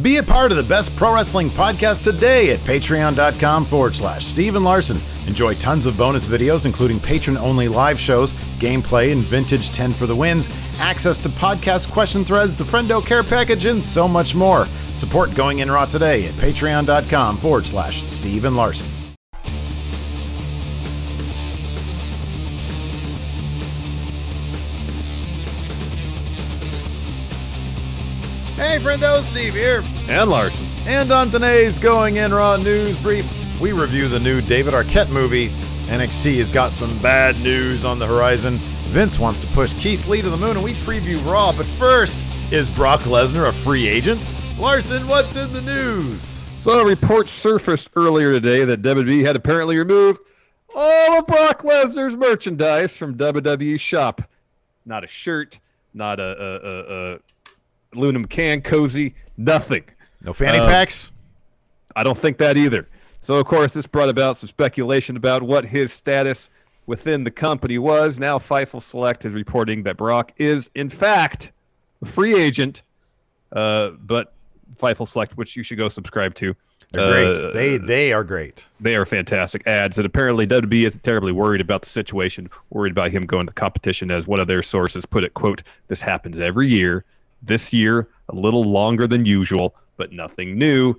Be a part of the best pro wrestling podcast today at patreon.com/Steve and Larson. Enjoy tons of bonus videos, including patron-only live shows, gameplay, and vintage 10 for the wins, access to podcast question threads, the Friendo Care Package, and so much more. Support Going In Raw today at patreon.com/Steve and Larson. Hey, friendo, Steve here. And Larson. And on today's Going In Raw news brief, we review the new David Arquette movie. NXT has got some bad news on the horizon. Vince wants to push Keith Lee to the moon, and we preview Raw. But first, is Brock Lesnar a free agent? Larson, what's in the news? So, reports surfaced earlier today that WWE had apparently removed all of Brock Lesnar's merchandise from WWE shop. Not a shirt, not a aluminum can cozy, nothing. No fanny packs? I don't think that either. So, of course, this brought about some speculation about what his status within the company was. Now, Fightful Select is reporting that Brock is, in fact, a free agent. But Fightful Select, which you should go subscribe to. They're great. They are great. They are fantastic ads. And apparently, WWE isn't terribly worried about the situation, worried about him going to competition, as one of their sources put it, quote, "This happens every year. This year, a little longer than usual, but nothing new."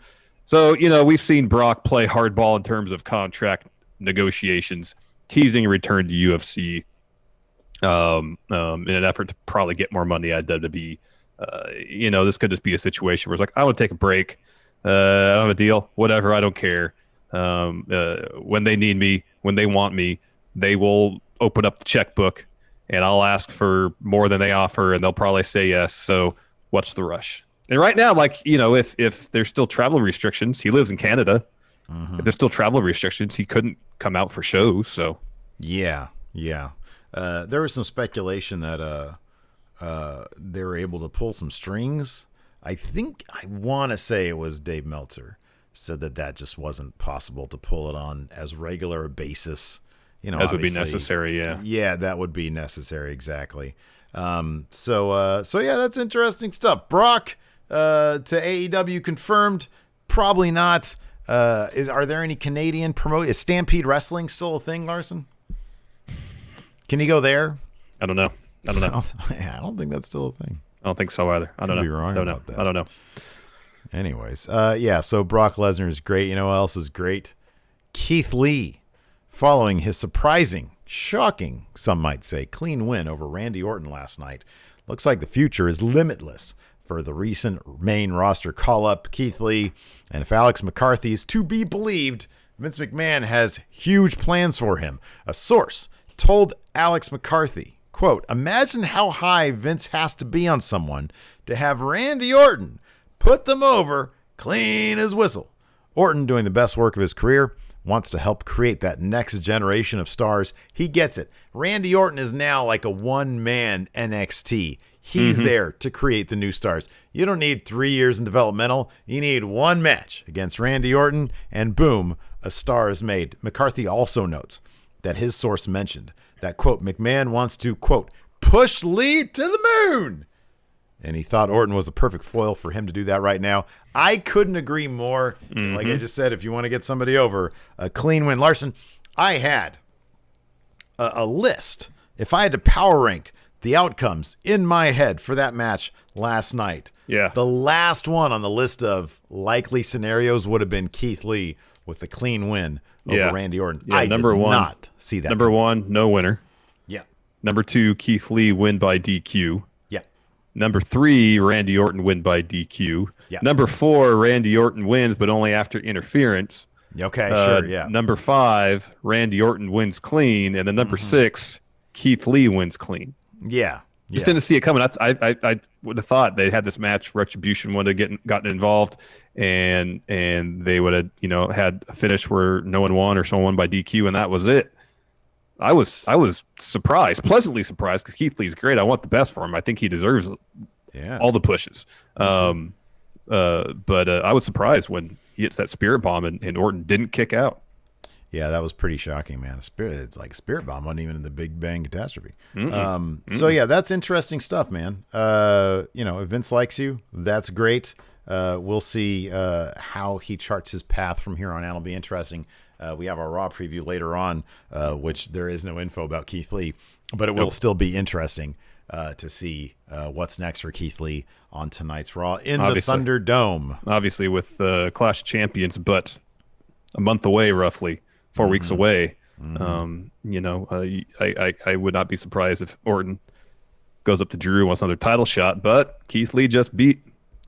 So, we've seen Brock play hardball in terms of contract negotiations, teasing a return to UFC in an effort to probably get more money out of WWE. This could just be a situation where it's like, I want to take a break. I don't have a deal. Whatever. I don't care. When they need me, when they want me, they will open up the checkbook. And I'll ask for more than they offer, and they'll probably say yes. So what's the rush? And right now, if there's still travel restrictions, he lives in Canada. Mm-hmm. If there's still travel restrictions, he couldn't come out for shows. So yeah. There was some speculation that they were able to pull some strings. I want to say it was Dave Meltzer said that just wasn't possible to pull it on as regular a basis. As would be necessary, yeah. Yeah, that would be necessary, exactly. So yeah, that's interesting stuff. Brock to AEW confirmed, probably not. Are there any Canadian Is Stampede Wrestling still a thing, Larson? Can you go there? I don't know. I don't think that's still a thing. I don't think so either. I don't know. Be wrong about that. I don't know. Anyways, yeah, so Brock Lesnar is great. You know what else is great? Keith Lee. Following his surprising, shocking, some might say, clean win over Randy Orton last night. Looks like the future is limitless for the recent main roster call-up, Keith Lee. And if Alex McCarthy is to be believed, Vince McMahon has huge plans for him. A source told Alex McCarthy, quote, "Imagine how high Vince has to be on someone to have Randy Orton put them over clean as whistle. Orton doing the best work of his career, wants to help create that next generation of stars. He gets it. Randy Orton is now like a one-man NXT. He's there to create the new stars. You don't need 3 years in developmental. You need one match against Randy Orton, and boom, a star is made." McCarthy also notes that his source mentioned that, quote, "McMahon wants to, quote, push Lee to the moon." And he thought Orton was the perfect foil for him to do that right now. I couldn't agree more. Like I just said, if you want to get somebody over, a clean win. Larson, I had a list. If I had to power rank the outcomes in my head for that match last night, the last one on the list of likely scenarios would have been Keith Lee with the clean win over Randy Orton. I did not see that. Number one, no winner. Yeah. Number two, Keith Lee win by DQ. Yeah. Number three, Randy Orton win by DQ. Yeah. Number four, Randy Orton wins, but only after interference. Okay, sure, yeah. Number five, Randy Orton wins clean, and then number six, Keith Lee wins clean. Yeah. Just didn't see it coming. I would have thought they had this match. Retribution would have gotten involved, and they would have had a finish where no one won or someone won by DQ, and that was it. I was surprised, pleasantly surprised, because Keith Lee's great. I want the best for him. I think he deserves all the pushes. But I was surprised when he hits that spirit bomb and Orton didn't kick out. Yeah, that was pretty shocking, man. It's like Spirit Bomb wasn't even in the Big Bang Catastrophe. So yeah, that's interesting stuff, man. If Vince likes you, that's great. We'll see how he charts his path from here on out. It'll be interesting. We have our Raw preview later on, which there is no info about Keith Lee, but it will still be interesting to see what's next for Keith Lee on tonight's Raw in the Thunderdome. Obviously, with Clash of Champions, but a month away, roughly 4 weeks away. I would not be surprised if Orton goes up to Drew and wants another title shot, but Keith Lee just beat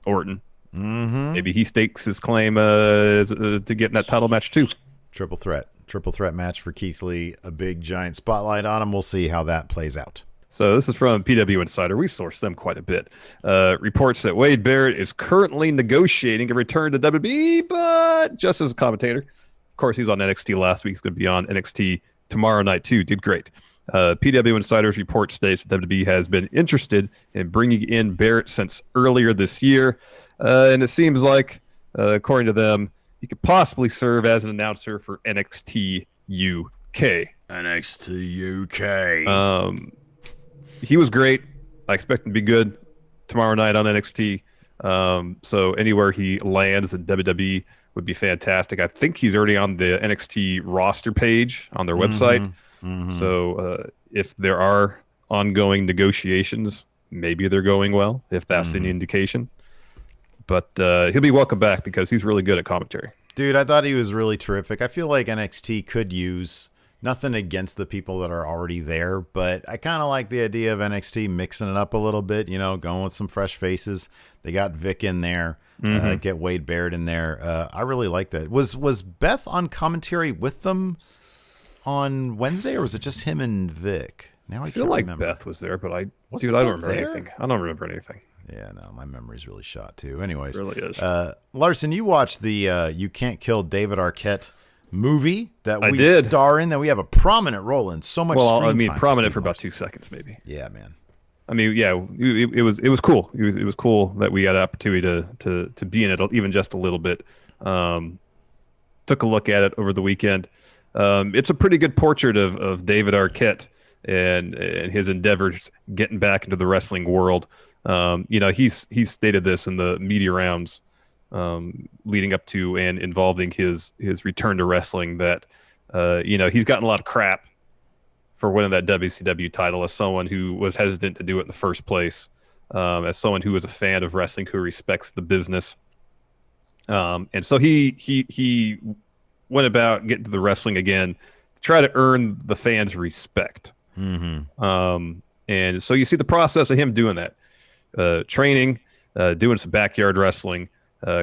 Orton. Maybe he stakes his claim to get in that title match too. Triple threat match for Keith Lee. A big giant spotlight on him. We'll see how that plays out. So this is from PW Insider. We source them quite a bit. Reports that Wade Barrett is currently negotiating a return to WWE, but just as a commentator. Of course, he was on NXT last week. He's going to be on NXT tomorrow night too. Did great. PW Insider's report states that WWE has been interested in bringing in Barrett since earlier this year. And it seems like, according to them, he could possibly serve as an announcer for NXT UK. NXT UK. He was great. I expect him to be good tomorrow night on NXT. So anywhere he lands in WWE would be fantastic. I think he's already on the NXT roster page on their website. So if there are ongoing negotiations, maybe they're going well, if that's any indication. But he'll be welcome back because he's really good at commentary. Dude, I thought he was really terrific. I feel like NXT could use nothing against the people that are already there, but I kind of like the idea of NXT mixing it up a little bit, going with some fresh faces. They got Vic in there, get Wade Barrett in there. I really like that. Was Beth on commentary with them on Wednesday, or was it just him and Vic? Now I feel like remember. Beth was there, but I don't remember anything. I don't remember anything. Yeah, no, my memory's really shot too. Anyways, it really is. Larson, you watched the You Can't Kill David Arquette movie that we star in, that we have a prominent role in. So much. Well, screen time prominent for about 2 seconds, maybe. Yeah, man. I mean, yeah, it was cool. It was cool that we had an opportunity to be in it, even just a little bit. Took a look at it over the weekend. It's a pretty good portrait of David Arquette and his endeavors getting back into the wrestling world. He's stated this in the media rounds leading up to and involving his return to wrestling that he's gotten a lot of crap for winning that WCW title as someone who was hesitant to do it in the first place, as someone who is a fan of wrestling, who respects the business. And so he went about getting to the wrestling again to try to earn the fans' respect. And so you see the process of him doing that. Training, doing some backyard wrestling,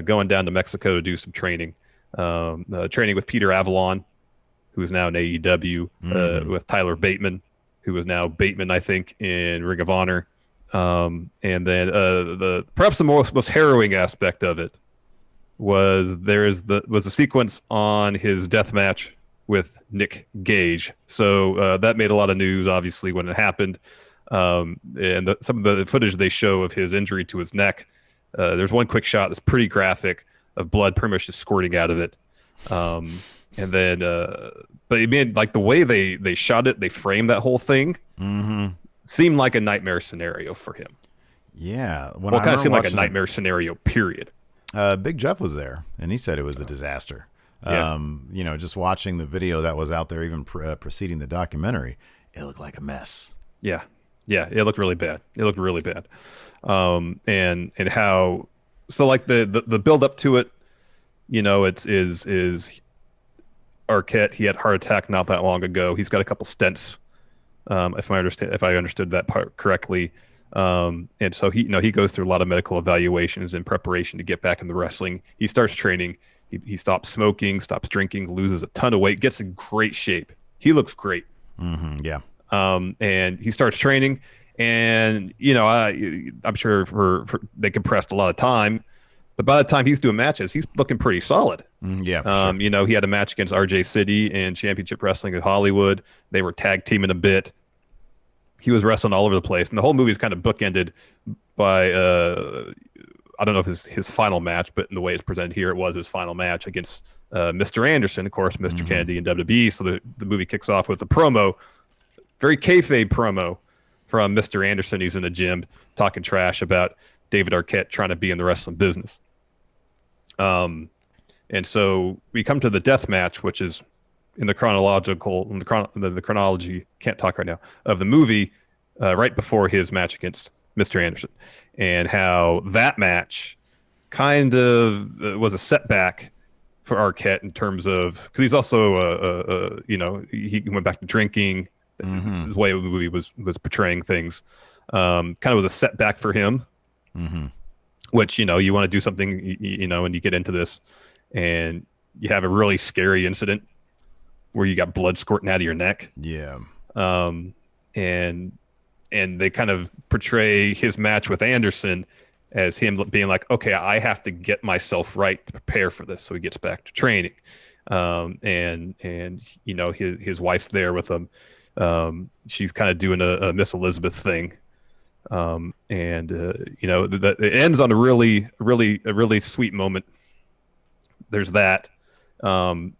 going down to Mexico to do some training, training with Peter Avalon, who is now in AEW, with Tyler Bateman, who is now Bateman, I think, in Ring of Honor. And then perhaps the most harrowing aspect of it was a sequence on his death match with Nick Gage. So that made a lot of news, obviously, when it happened. And some of the footage they show of his injury to his neck, there's one quick shot that's pretty graphic of blood pretty much just squirting out of it. And then, but it made, like, the way they shot it, they framed that whole thing, seemed like a nightmare scenario for him. Yeah. Well, it kind of seemed like a nightmare scenario, period. Big Jeff was there, and he said it was a disaster. Yeah. Just watching the video that was out there, even preceding the documentary, it looked like a mess. Yeah. Yeah, it looked really bad. And how, so like the build up to it, is Arquette. He had a heart attack not that long ago. He's got a couple stents, if I understood that part correctly. And so he goes through a lot of medical evaluations in preparation to get back in the wrestling. He starts training. He stops smoking, stops drinking, loses a ton of weight, gets in great shape. He looks great. Yeah. And he starts training, and I'm sure for they compressed a lot of time, but by the time he's doing matches, he's looking pretty solid. Yeah. For sure. He had a match against RJ City in Championship Wrestling at Hollywood. They were tag teaming a bit. He was wrestling all over the place, and the whole movie is kind of bookended by I don't know if his final match, but in the way it's presented here, it was his final match against Mr. Anderson, of course, Mr. Kennedy in WWE. So the movie kicks off with a promo. Very kayfabe promo from Mr. Anderson. He's in the gym talking trash about David Arquette trying to be in the wrestling business. And so we come to the death match, which is in the chronology, can't talk right now, of the movie, right before his match against Mr. Anderson, and how that match kind of was a setback for Arquette in terms of, because he's also he went back to drinking. The way the movie was portraying things, kind of was a setback for him. Which, you want to do something, and you get into this, and you have a really scary incident where you got blood squirting out of your neck. Yeah. And they kind of portray his match with Anderson as him being like, okay, I have to get myself right to prepare for this. So he gets back to training. And his wife's there with him. She's kind of doing a Miss Elizabeth thing. It ends on a really sweet moment. There's that. And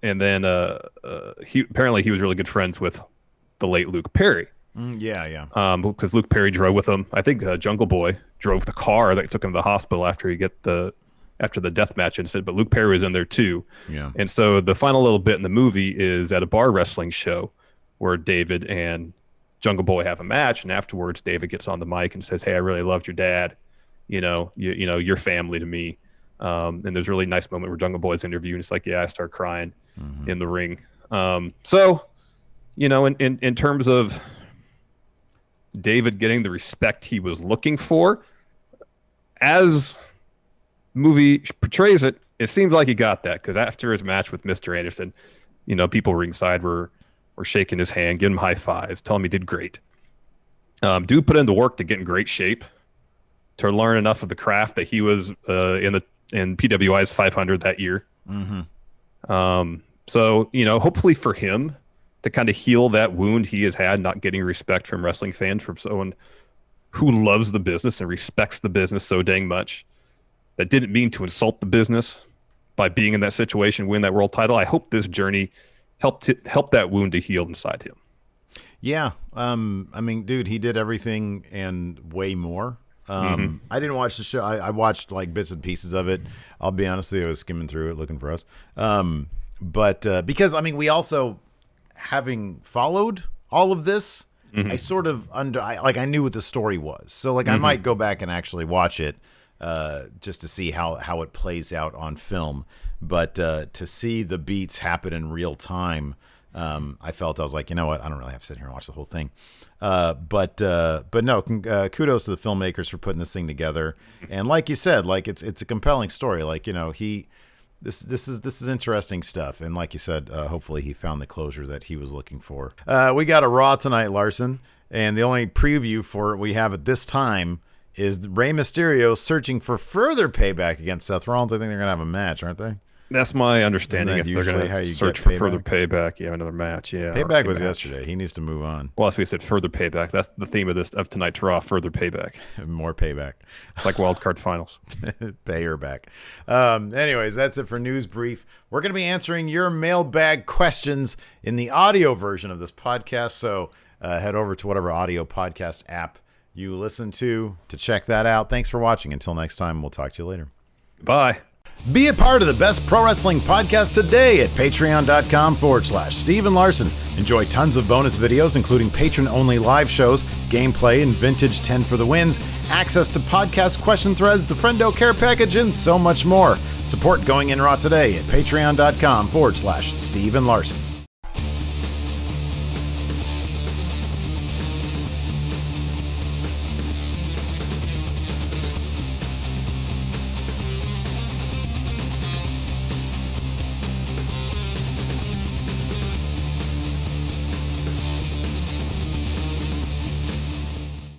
then he was really good friends with the late Luke Perry. Because Luke Perry drove with him. I think Jungle Boy drove the car that took him to the hospital after the deathmatch incident, but Luke Perry was in there too. Yeah. And so the final little bit in the movie is at a bar wrestling show where David and Jungle Boy have a match, and afterwards David gets on the mic and says, "Hey, I really loved your dad. You're family to me." And there's a really nice moment where Jungle Boy's interviewing. It's like, yeah, I start crying in the ring. In terms of David getting the respect he was looking for, as movie portrays it, it seems like he got that, because after his match with Mr. Anderson, people ringside were shaking his hand, giving him high fives, telling him he did great. Dude put in the work to get in great shape, to learn enough of the craft that he was in PWI's 500 that year. So hopefully for him to kind of heal that wound he has had, not getting respect from wrestling fans, from someone who loves the business and respects the business so dang much, that didn't mean to insult the business by being in that situation, win that world title. I hope this journey help that wound to heal inside him. Yeah. Dude, he did everything and way more. I didn't watch the show. I watched like bits and pieces of it. I'll be honest with you, I was skimming through it looking for us. But because we also, having followed all of this, I sort of I knew what the story was. So I might go back and actually watch it just to see how it plays out on film. But to see the beats happen in real time, I felt, I was like, you know what, I don't really have to sit here and watch the whole thing. But no, kudos to the filmmakers for putting this thing together. And like you said, it's a compelling story. This is interesting stuff. And like you said, hopefully he found the closure that he was looking for. We got a Raw tonight, Larson, and the only preview for it we have at this time is Rey Mysterio searching for further payback against Seth Rollins. I think they're gonna have a match, aren't they? That's my understanding. If they're going to search for further payback, another match. Yeah, payback was yesterday. He needs to move on. Well, as we said, further payback. That's the theme of tonight's Raw. Further payback. More payback. It's like wild card finals. Pay her back. Anyways, that's it for News Brief. We're going to be answering your mailbag questions in the audio version of this podcast. So head over to whatever audio podcast app you listen to check that out. Thanks for watching. Until next time, we'll talk to you later. Bye. Be a part of the best pro wrestling podcast today at patreon.com/Steve and Larson. Enjoy tons of bonus videos, including patron-only live shows, gameplay, and vintage 10 for the wins, access to podcast question threads, the Friendo Care Package, and so much more. Support Going In Raw today at patreon.com/Steve and Larson.